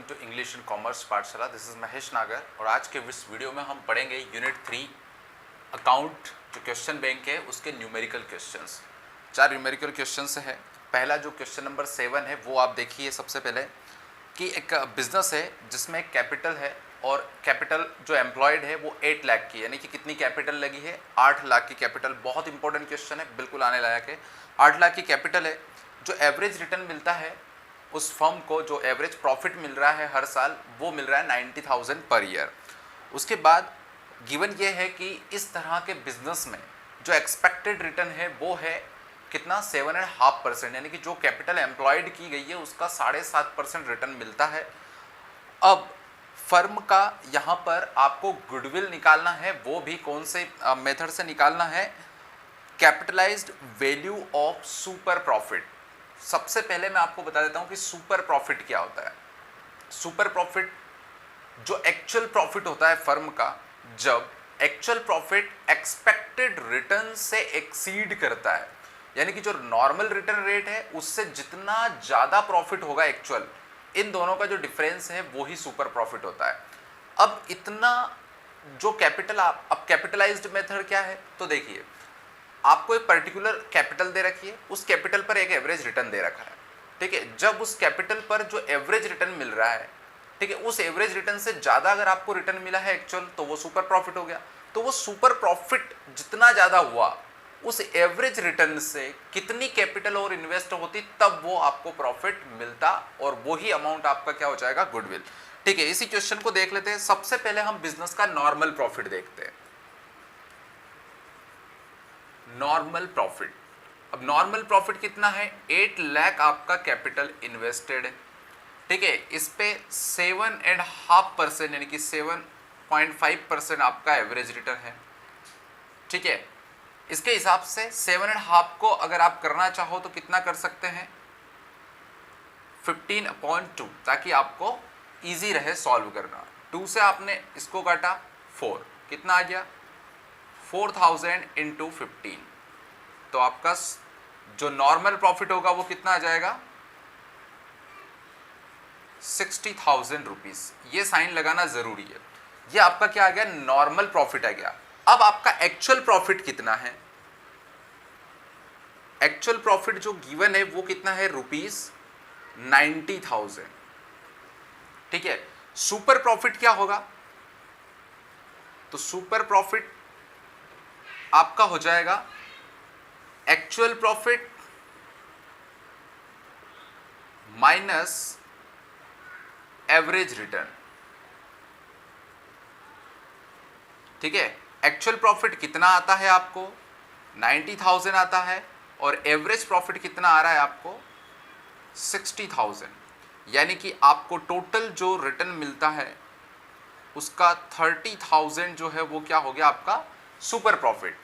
To English and commerce पाठशाला। This is Mahesh नागर और आज के इस वीडियो में हम पढ़ेंगे यूनिट 3 अकाउंट जो क्वेश्चन बैंक है उसके न्यूमेरिकल क्वेश्चंस। 4 न्यूमेरिकल क्वेश्चंस है। पहला जो क्वेश्चन नंबर 7 है वो आप देखिए। सबसे पहले कि एक बिजनेस है जिसमें एक कैपिटल है और कैपिटल जो एम्प्लॉयड है वो 8 लाख की, यानी कि कितनी कैपिटल लगी है 8 लाख की कैपिटल। बहुत इंपॉर्टेंट क्वेश्चन है, बिल्कुल आने लायक है। 8 लाख की कैपिटल है। जो एवरेज रिटर्न मिलता है उस फर्म को, जो एवरेज प्रॉफिट मिल रहा है हर साल, वो मिल रहा है 90,000 पर ईयर। उसके बाद गिवन ये है कि इस तरह के बिजनेस में जो एक्सपेक्टेड रिटर्न है वो है कितना 7.5%, यानी कि जो कैपिटल एम्प्लॉयड की गई है उसका 7.5% रिटर्न मिलता है। अब फर्म का यहाँ पर आपको गुडविल निकालना है, वो भी कौन से मेथड से निकालना है? Capitalised value of super profit. सबसे पहले मैं आपको बता देता हूं कि सुपर प्रॉफिट क्या होता है। सुपर प्रॉफिट जो एक्चुअल प्रॉफिट होता है फर्म का, जब एक्चुअल प्रॉफिट एक्सपेक्टेड रिटर्न से एक्सीड करता है, यानी कि जो नॉर्मल रिटर्न रेट है उससे जितना ज़्यादा प्रॉफिट होगा एक्चुअल, इन दोनों का जो डिफरेंस है वो ही सुपर प्रॉफिट होता है। अब इतना जो कैपिटल अब कैपिटलाइज्ड मेथड क्या है, तो देखिए आपको एक पर्टिकुलर कैपिटल दे रखी है, उस कैपिटल पर एक एवरेज रिटर्न दे रखा है, ठीक है। जब उस कैपिटल पर जो एवरेज रिटर्न मिल रहा है, ठीक है, उस एवरेज रिटर्न से ज़्यादा अगर आपको रिटर्न मिला है एक्चुअल, तो वो सुपर प्रॉफिट हो गया। तो वो सुपर प्रॉफिट जितना ज़्यादा हुआ उस एवरेज रिटर्न से कितनी कैपिटल और इन्वेस्ट होती, तब वो आपको प्रॉफिट मिलता और वही अमाउंट आपका क्या हो जाएगा? गुडविल। ठीक है, इसी क्वेश्चन को देख लेते हैं। सबसे पहले हम बिजनेस का नॉर्मल प्रॉफिट देखते हैं। नॉर्मल प्रॉफिट, अब नॉर्मल प्रॉफिट कितना है? 8 लाख आपका कैपिटल इन्वेस्टेड है, ठीक है। इस पे 7.5% यानी कि 7.5% आपका एवरेज रिटर्न है, ठीक है। इसके हिसाब से 7.5 को अगर आप करना चाहो तो कितना कर सकते हैं? 15/2, ताकि आपको इजी रहे सॉल्व करना। 2 से आपने इसको काटा 4, कितना आ गया? 4,000 इंटू 15। तो आपका जो नॉर्मल प्रॉफिट होगा वो कितना आ जाएगा? 60,000 रुपीज। ये साइन लगाना जरूरी है। ये आपका क्या आ गया? नॉर्मल प्रॉफिट आ गया। अब आपका एक्चुअल प्रॉफिट कितना है? एक्चुअल प्रॉफिट जो गिवन है वो कितना है? ₹90,000, ठीक है। सुपर प्रॉफिट क्या होगा? तो सुपर प्रॉफिट आपका हो जाएगा actual profit minus average return, ठीक है। एक्चुअल प्रॉफिट कितना आता है आपको? 90,000 आता है और एवरेज प्रॉफिट कितना आ रहा है आपको? 60,000, यानी कि आपको टोटल जो रिटर्न मिलता है उसका 30,000 जो है वो क्या हो गया आपका? Super profit.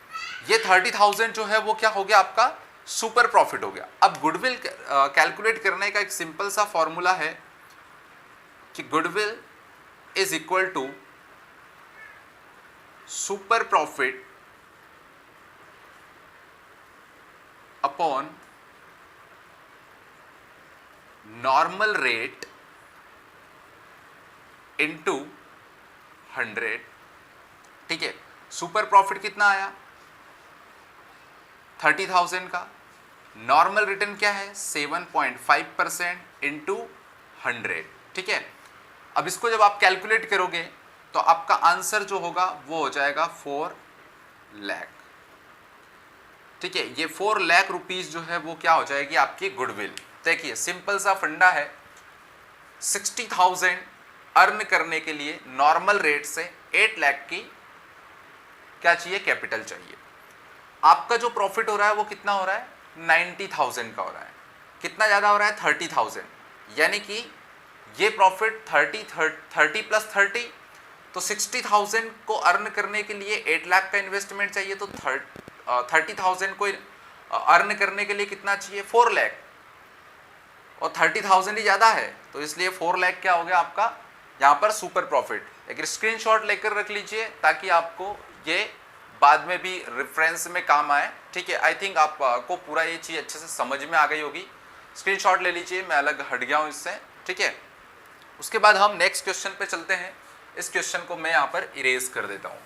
ये 30,000 जो है वो क्या हो गया आपका? सुपर प्रॉफिट हो गया। अब गुडविल कैलकुलेट करने का एक सिंपल सा फॉर्मूला है कि goodwill is equal to super profit upon normal rate into 100, ठीक है। सुपर प्रॉफिट कितना आया? 30,000 का। नॉर्मल रिटर्न क्या है? 7.5% इंटू 100, ठीक है। अब इसको जब आप कैलकुलेट करोगे तो आपका आंसर जो होगा वो हो जाएगा 4 लाख, ठीक है। ये 4 लाख रुपीज जो है वो क्या हो जाएगी? आपकी गुडविल। देखिए सिंपल सा फंडा है। 60,000 अर्न करने के लिए नॉर्मल रेट से 8 लाख की क्या चाहिए? कैपिटल चाहिए। आपका जो प्रॉफिट हो रहा है वो कितना हो रहा है? 90,000 का हो रहा है। कितना ज़्यादा हो रहा है? 30,000, यानी कि ये प्रॉफिट 30 प्लस 30, तो 60,000 को अर्न करने के लिए 8 लाख का इन्वेस्टमेंट चाहिए, तो 30,000 को अर्न करने के लिए कितना चाहिए? 4 लाख, और 30,000 ही ज़्यादा है, तो इसलिए 4 लाख क्या हो गया आपका यहाँ पर सुपर प्रॉफिट। एक स्क्रीनशॉट लेकर रख लीजिए ताकि आपको ये बाद में भी रेफरेंस में काम आए, ठीक है। आई थिंक आपको पूरा ये चीज़ अच्छे से समझ में आ गई होगी। स्क्रीनशॉट ले लीजिए, मैं अलग हट गया हूँ इससे, ठीक है। उसके बाद हम नेक्स्ट क्वेश्चन पे चलते हैं। इस क्वेश्चन को मैं यहाँ पर इरेज कर देता हूँ,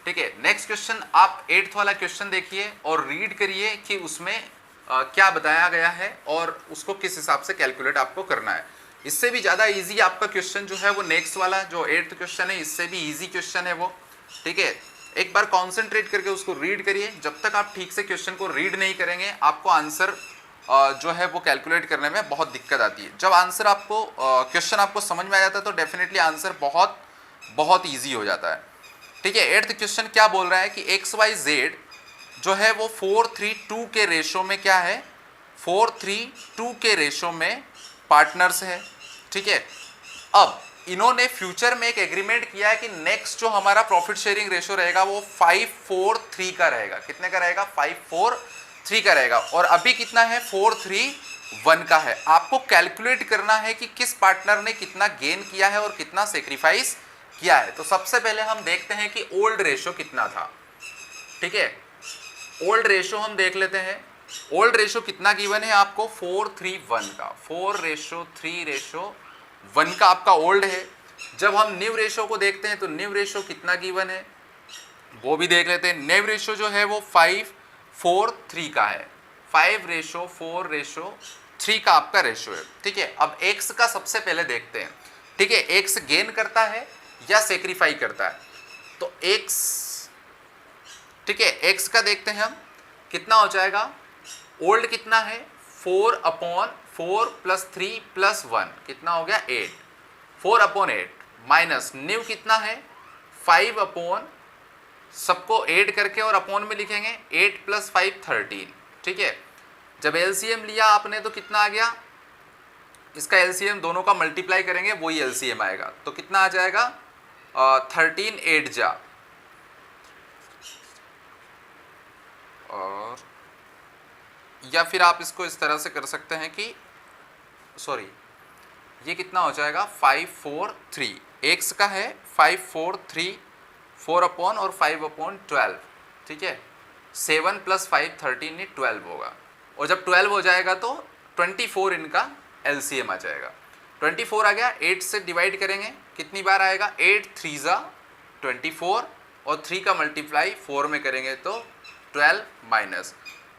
ठीक है। नेक्स्ट क्वेश्चन आप 8th वाला क्वेश्चन देखिए और रीड करिए कि उसमें क्या बताया गया है और उसको किस हिसाब से कैलकुलेट आपको करना है। इससे भी ज़्यादा इजी आपका क्वेश्चन जो है वो नेक्स्ट वाला जो 8th क्वेश्चन है, इससे भी इजी क्वेश्चन है वो, ठीक है। एक बार कॉन्सेंट्रेट करके उसको रीड करिए। जब तक आप ठीक से क्वेश्चन को रीड नहीं करेंगे आपको आंसर जो है वो कैलकुलेट करने में बहुत दिक्कत आती है। जब आंसर आपको क्वेश्चन आपको समझ में आ जाता है तो डेफिनेटली आंसर बहुत बहुत ईजी हो जाता है, ठीक है। 8th क्वेश्चन क्या बोल रहा है कि XYZ जो है वो 4:3:2 के रेशो में क्या है, 4:3:2 के रेशो में पार्टनर्स है, ठीक है। अब इन्होंने फ्यूचर में एक एग्रीमेंट किया है कि नेक्स्ट जो हमारा प्रॉफिट शेयरिंग रेशो रहेगा वो 5:4:3 का रहेगा। कितने का रहेगा? 5:4:3 का रहेगा। और अभी कितना है? 4:3:1 का है। आपको कैलकुलेट करना है कि किस पार्टनर ने कितना गेन किया है और कितना सेक्रीफाइस किया है। तो सबसे पहले हम देखते हैं कि ओल्ड रेशो कितना था, ठीक है। ओल्ड रेशो हम देख लेते हैं। ओल्ड रेशो कितना गिवन है आपको? 4:3:1 का। 4:3:1 का आपका ओल्ड है। जब हम न्यू रेशो को देखते हैं तो न्यू रेशो कितना गिवन है वो भी देख लेते हैं। न्यू रेशो जो है वो 5:4:3 का है। 5:4:3 का आपका रेशो है, ठीक है। अब एक्स का सबसे पहले देखते हैं, ठीक है। एक्स गेन करता है या सेक्रीफाई करता है? तो एक्स, ठीक है, एक्स का देखते हैं हम कितना हो जाएगा। ओल्ड कितना है? 4/4 + 3 + 1 कितना हो गया? 8। 4/8 माइनस न्यू कितना है? 5/, सबको ऐड करके और अपॉन में लिखेंगे 8 + 5 13, ठीक है। जब एलसीएम लिया आपने तो कितना आ गया? इसका एलसीएम दोनों का मल्टीप्लाई करेंगे वही एलसीएम आएगा। तो कितना आ जाएगा? 13 8 जा, और या फिर आप इसको इस तरह से कर सकते हैं कि सॉरी ये कितना हो जाएगा? 5:4:3 एक्स का है 5:4:3 4/, और 5/12, ठीक है। 7 + 5 13 ही 12 होगा। और जब 12 हो जाएगा तो 24 इनका एलसीएम आ जाएगा। 24 आ गया, 8 से डिवाइड करेंगे कितनी बार आएगा? 8 3 जा 24, और 3 का मल्टीप्लाई 4 में करेंगे तो 12 माइनस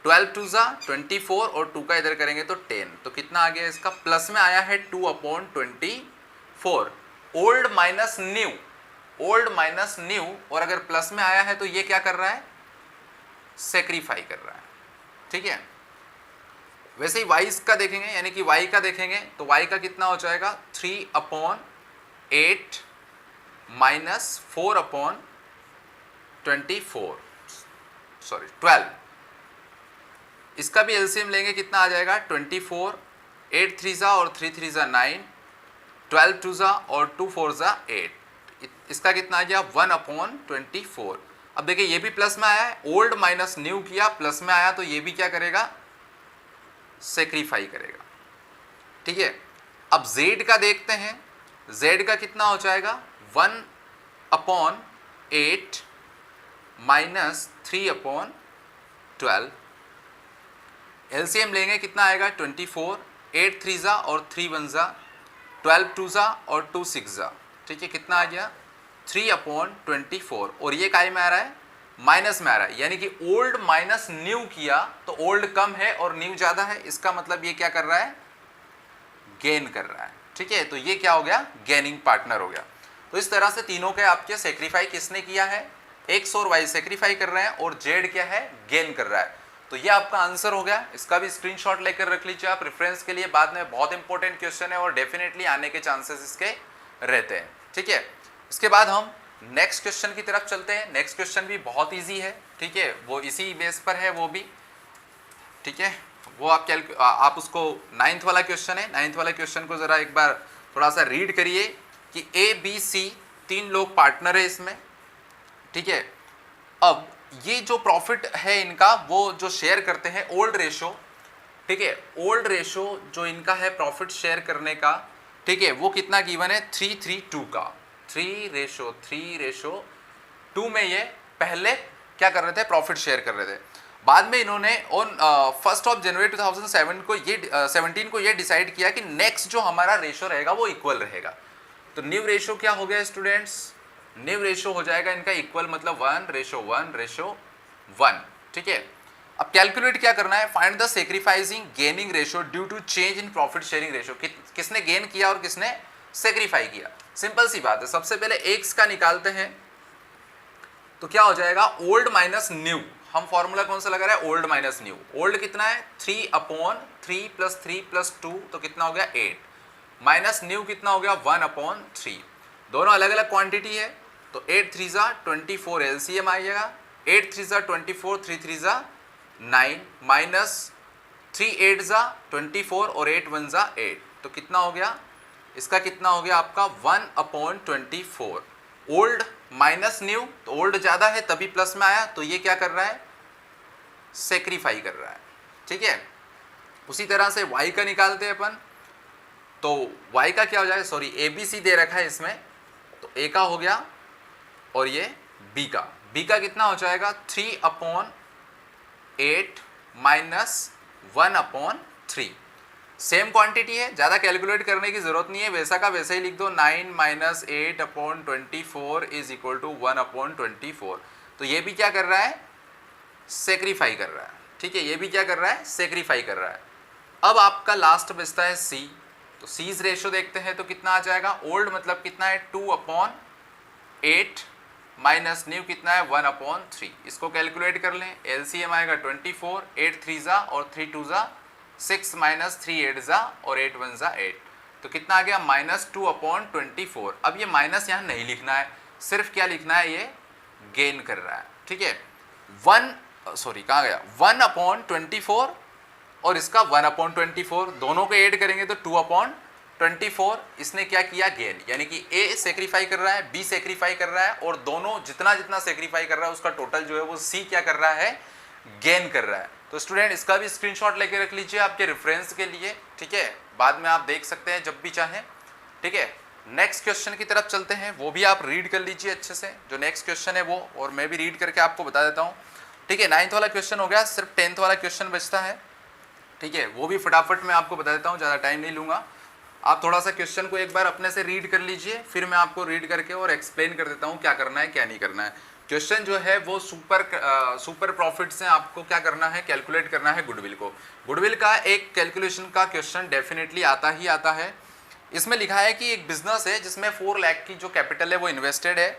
12 2 जा 24, और 2 का इधर करेंगे तो 10। तो कितना आ गया इसका? प्लस में आया है 2/24। Old minus new, old minus new, और अगर प्लस में आया है तो ये क्या कर रहा है? सेक्रीफाई कर रहा है, ठीक है। वैसे ही वाई का देखेंगे, यानी कि वाई का देखेंगे तो वाई का कितना हो जाएगा? 3/8 माइनस 4/24 सॉरी 12। इसका भी एलसीएम लेंगे कितना आ जाएगा? 24, 8 3 जा और 3 3 जा 9, 12 2 जा और 2 4 जा 8। इसका कितना आ गया? 1/24। अब देखिए ये भी प्लस में आया है, ओल्ड माइनस न्यू किया, प्लस में आया तो ये भी क्या करेगा? सेक्रीफाई करेगा, ठीक है। अब z का देखते हैं। z का कितना हो जाएगा? 1/8 माइनस 3/12। एलसीएम लेंगे कितना आएगा? 24, 8 3 जा और 3 1 जा, 12 2 जा और 2 6 जा, ठीक है। कितना आ गया? 3/24। और ये काय में आ रहा है? माइनस में आ रहा है, यानी कि ओल्ड माइनस न्यू किया तो ओल्ड कम है और न्यू ज़्यादा है। इसका मतलब ये क्या कर रहा है? गेन कर रहा है, ठीक है। तो ये क्या हो गया? गेनिंग पार्टनर हो गया। तो इस तरह से तीनों के आपके सेक्रीफाई किसने किया है? एक्स और वाई सेक्रीफाई कर रहे हैं और जेड क्या है? गेन कर रहा है। तो ये आपका आंसर हो गया। इसका भी स्क्रीनशॉट लेकर रख लीजिए आप रेफरेंस के लिए, बाद में बहुत इंपॉर्टेंट क्वेश्चन है और डेफिनेटली आने के चांसेस इसके रहते हैं, ठीक है। इसके बाद हम नेक्स्ट क्वेश्चन की तरफ चलते हैं। नेक्स्ट क्वेश्चन भी बहुत इजी है, ठीक है, वो इसी बेस पर है वो भी, ठीक है। वो आप उसको 9th वाला क्वेश्चन है। 9th वाला क्वेश्चन को ज़रा एक बार थोड़ा सा रीड करिए कि ABC 3 लोग पार्टनर है इसमें, ठीक है। अब ये जो प्रॉफिट है इनका वो जो शेयर करते हैं ओल्ड रेशो, ठीक है, ओल्ड रेशो जो इनका है प्रॉफिट शेयर करने का, ठीक है, वो कितना गिवन है? 3:3:2 का। 3:2 में ये पहले क्या कर रहे थे? प्रॉफिट शेयर कर रहे थे। बाद में इन्होंने ऑन 1 जनवरी 2007 को ये 17 को ये डिसाइड किया कि नेक्स्ट जो हमारा रेशो रहेगा वो इक्वल रहेगा। तो न्यू रेशो क्या हो गया स्टूडेंट्स, न्यू रेशो हो जाएगा इनका इक्वल, मतलब 1:1:1, ठीक है। अब कैलकुलेट क्या करना है, find the sacrificing gaining ratio due to change in profit sharing ratio. किसने गेन किया और किसने सेक्रीफाई किया। सिंपल सी बात है, सबसे पहले एक्स का निकालते हैं तो क्या हो जाएगा, ओल्ड माइनस न्यू। हम फॉर्मूला कौन सा लगा रहे हैं, ओल्ड माइनस न्यू। ओल्ड कितना है 3/3 + 3 + 2 तो कितना हो गया 8, माइनस न्यू कितना हो गया 1/3। दोनों अलग अलग क्वांटिटी है तो 8 3 ज़ा 24 एलसीएम आएगा, 8 3 ज़ा 24, 3 3 ज़ा 9, माइनस 3 8 ज़ा 24 और 8 1 ज़ा 8, तो कितना हो गया, इसका कितना हो गया आपका 1/24। ओल्ड माइनस न्यू, तो ओल्ड ज़्यादा है तभी प्लस में आया, तो ये क्या कर रहा है, सेक्रीफाई कर रहा है, ठीक है। उसी तरह से y का निकालते हैं अपन, तो y का क्या हो जाएगा, सॉरी ABC दे रखा है इसमें, तो A का हो गया और ये B का कितना हो जाएगा 3/8 माइनस 1/3। सेम क्वांटिटी है, ज़्यादा कैलकुलेट करने की जरूरत नहीं है, वैसा का वैसे ही लिख दो, 9 माइनस 8/24 इज इक्वल टू 1/24। तो ये भी क्या कर रहा है, सेक्रीफाई कर रहा है, ठीक है, ये भी क्या कर रहा है, सेक्रीफाई कर रहा है। अब आपका लास्ट बचता है C, तो सीज रेशो देखते हैं तो कितना आ जाएगा, ओल्ड मतलब कितना है 2/8 माइनस न्यू कितना है 1/3। इसको कैलकुलेट कर लें, एलसीएम आएगा 24, 8 3 ज़ा और 3 2 ज़ा 6, माइनस 3 8 ज़ा और 8 1 ज़ा 8, तो कितना आ गया -2/24। अब ये माइनस यहाँ नहीं लिखना है, सिर्फ क्या लिखना है, ये गेन कर रहा है, ठीक है। 1/24 और इसका 1/24, दोनों को ऐड करेंगे तो 2/24। इसने क्या किया, गेन, यानी कि A सेक्रीफाई कर रहा है, B सेक्रीफाई कर रहा है, और दोनों जितना जितना सेक्रीफाई कर रहा है उसका टोटल जो है वो C क्या कर रहा है, गेन कर रहा है। तो स्टूडेंट इसका भी स्क्रीनशॉट लेके रख लीजिए आपके रेफरेंस के लिए, ठीक है, बाद में आप देख सकते हैं जब भी चाहें, ठीक है। नेक्स्ट क्वेश्चन की तरफ चलते हैं, वो भी आप रीड कर लीजिए अच्छे से, जो नेक्स्ट क्वेश्चन है वो, और मैं भी रीड करके आपको बता देता हूँ, ठीक है। 9th वाला क्वेश्चन हो गया, सिर्फ 10th वाला क्वेश्चन बचता है, ठीक है, वो भी फटाफट मैं आपको बता देता हूँ, ज़्यादा टाइम नहीं लूँगा। आप थोड़ा सा क्वेश्चन को एक बार अपने से रीड कर लीजिए, फिर मैं आपको रीड करके और एक्सप्लेन कर देता हूँ क्या करना है क्या नहीं करना है। क्वेश्चन जो है वो सुपर प्रॉफिट से आपको क्या करना है, कैलकुलेट करना है गुडविल को। गुडविल का एक कैलकुलेशन का क्वेश्चन डेफिनेटली आता ही आता है। इसमें लिखा है कि एक बिजनेस है जिसमें 4 लाख की जो कैपिटल है वो इन्वेस्टेड है,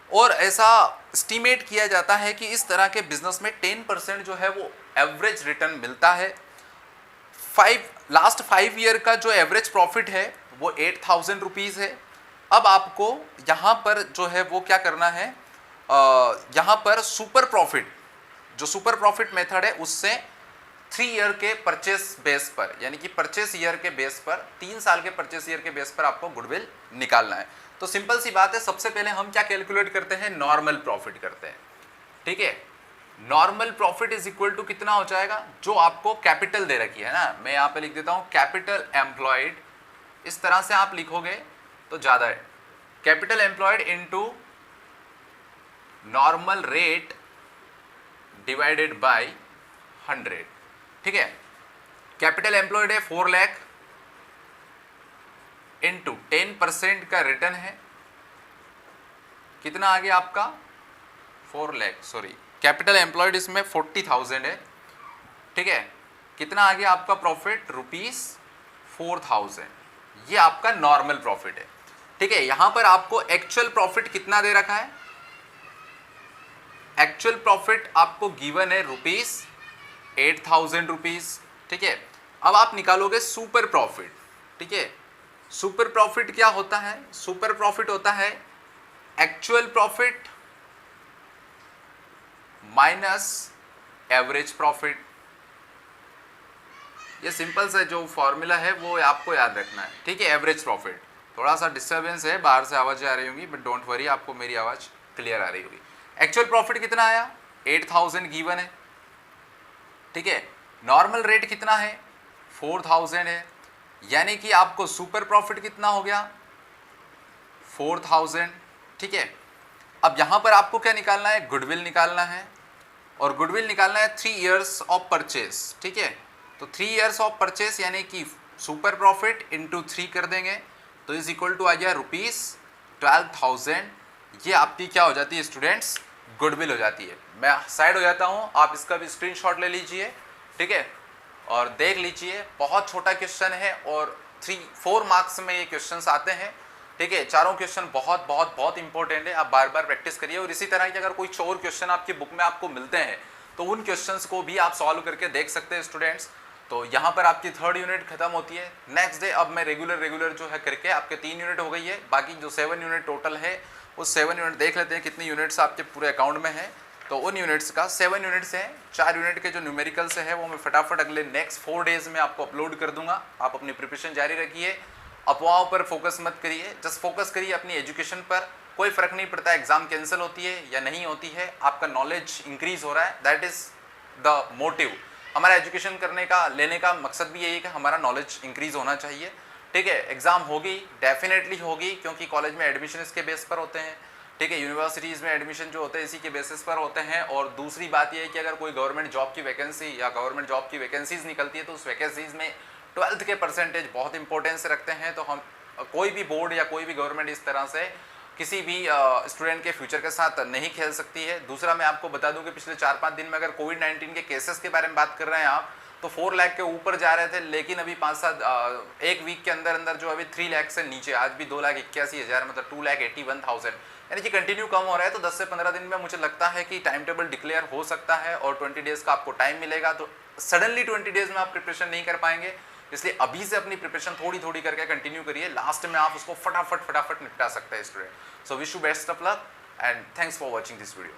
और ऐसा एस्टीमेट किया जाता है कि इस तरह के बिजनेस में 10% जो है वो एवरेज रिटर्न मिलता है। लास्ट 5 ईयर का जो एवरेज प्रॉफिट है वो 8,000 रुपीज़ है। अब आपको यहाँ पर जो है वो क्या करना है, यहाँ पर सुपर प्रॉफिट, जो सुपर प्रॉफिट मेथड है उससे 3 ईयर के परचेस बेस पर, यानी कि परचेस ईयर के बेस पर, 3 साल के परचेस ईयर के बेस पर आपको गुडविल निकालना है। तो सिंपल सी बात है, सबसे पहले हम क्या कैलकुलेट करते हैं, नॉर्मल प्रॉफिट करते हैं, ठीक है। Normal profit is equal to कितना हो जाएगा, जो आपको कैपिटल दे रखी है ना, मैं यहाँ पे लिख देता हूँ कैपिटल एम्प्लॉयड, इस तरह से आप लिखोगे तो ज़्यादा है, capital employed into normal rate divided by 100, ठीक है। कैपिटल एम्प्लॉयड है 4 लाख इनटू 10% का रिटर्न है, कितना आ गया आपका 4 लाख, सॉरी कैपिटल एम्प्लॉयड इसमें 40,000 है, ठीक है। कितना आ गया आपका प्रॉफिट, ₹4,000, ये आपका नॉर्मल प्रॉफिट है, ठीक है। यहां पर आपको एक्चुअल प्रॉफिट कितना दे रखा है, एक्चुअल प्रॉफिट आपको गिवन है ₹8,000, ठीक है। अब आप निकालोगे सुपर प्रॉफिट, ठीक है। सुपर प्रॉफिट क्या होता है, सुपर प्रॉफिट होता है actual profit minus average profit. ये सिंपल सा जो फॉर्मूला है वो आपको याद रखना है, ठीक है। एवरेज प्रॉफिट, थोड़ा सा डिस्टर्बेंस है, बाहर से आवाज़ें आ रही होंगी, बट डोंट वरी, आपको मेरी आवाज़ क्लियर आ रही होगी। एक्चुअल प्रॉफिट कितना आया, 8,000 गिवन है, ठीक है। नॉर्मल रेट कितना है, 4,000 है, यानी कि आपको सुपर प्रॉफिट कितना हो गया 4,000, ठीक है। अब यहाँ पर आपको क्या निकालना है, गुडविल निकालना है। और गुडविल निकालना है 3 ईयर्स ऑफ परचेस, ठीक है। तो 3 ईयर्स ऑफ परचेस यानी कि सुपर प्रॉफिट इंटू 3 कर देंगे तो इज इक्वल टू आ जाए ₹12,000। ये आपकी क्या हो जाती है स्टूडेंट्स, गुडविल हो जाती है। मैं साइड हो जाता हूँ, आप इसका भी स्क्रीनशॉट ले लीजिए, ठीक है, और देख लीजिए। बहुत छोटा क्वेश्चन है और 3-4 मार्क्स में ये क्वेश्चंस आते हैं, ठीक है। चारों क्वेश्चन बहुत बहुत बहुत इंपॉर्टेंट है, आप बार बार प्रैक्टिस करिए। और इसी तरह के अगर कोई और क्वेश्चन आपकी बुक में आपको मिलते हैं तो उन क्वेश्चंस को भी आप सॉल्व करके देख सकते हैं स्टूडेंट्स। तो यहाँ पर आपकी 3rd यूनिट खत्म होती है। नेक्स्ट डे अब मैं रेगुलर जो है करके आपके 3 यूनिट हो गई है, बाकी जो 7 यूनिट टोटल है उस 7 यूनिट देख लेते हैं कितनी यूनिट्स आपके पूरे अकाउंट में है। तो उन यूनिट्स का 7 यूनिट्स हैं, 4 यूनिट के जो न्यूमेरिकल्स है वो मैं फटाफट अगले नेक्स्ट 4 डेज में आपको अपलोड कर दूंगा। आप अपनी प्रिपरेशन जारी रखिए, अफवाहों पर फोकस मत करिए, जस्ट फोकस करिए अपनी एजुकेशन पर। कोई फर्क नहीं पड़ता एग्जाम कैंसिल होती है या नहीं होती है, आपका नॉलेज इंक्रीज हो रहा है, दैट इज द मोटिव। हमारा एजुकेशन करने का लेने का मकसद भी यही है कि हमारा नॉलेज इंक्रीज होना चाहिए, ठीक है। एग्जाम होगी, डेफिनेटली होगी, क्योंकि कॉलेज में एडमिशन इसके बेस पर होते हैं, ठीक है। यूनिवर्सिटीज़ में एडमिशन जो होते हैं इसी के बेसिस पर होते हैं। और दूसरी बात यह है कि अगर कोई गवर्नमेंट जॉब की वैकेंसी या गवर्नमेंट जॉब की वैकेंसीज निकलती है तो उस वैकेंसीज में 12th के परसेंटेज बहुत इंपॉर्टेंस रखते हैं। तो हम कोई भी बोर्ड या कोई भी गवर्नमेंट इस तरह से किसी भी स्टूडेंट के फ्यूचर के साथ नहीं खेल सकती है। दूसरा मैं आपको बता दूं कि पिछले 4-5 दिन में अगर कोविड-19 के केसेस के बारे में बात कर रहे हैं आप, तो 4 लाख के ऊपर जा रहे थे, लेकिन अभी 5-7 एक वीक के अंदर जो अभी 3 लाख से नीचे, आज भी 2,81,000 मतलब 2,81,000, यानी कि कंटिन्यू कम हो रहा है। तो 10 से 15 दिन में मुझे लगता है कि टाइम टेबल डिक्लेयर हो सकता है और 20 डेज का आपको टाइम मिलेगा। तो सडनली 20 डेज में आप प्रिपरेशन नहीं कर पाएंगे, इसलिए अभी से अपनी प्रिपरेशन थोड़ी थोड़ी करके कंटिन्यू करिए, लास्ट में आप उसको फटाफट निपटा सकते हैं student. So wish you best of luck and thanks for watching this video.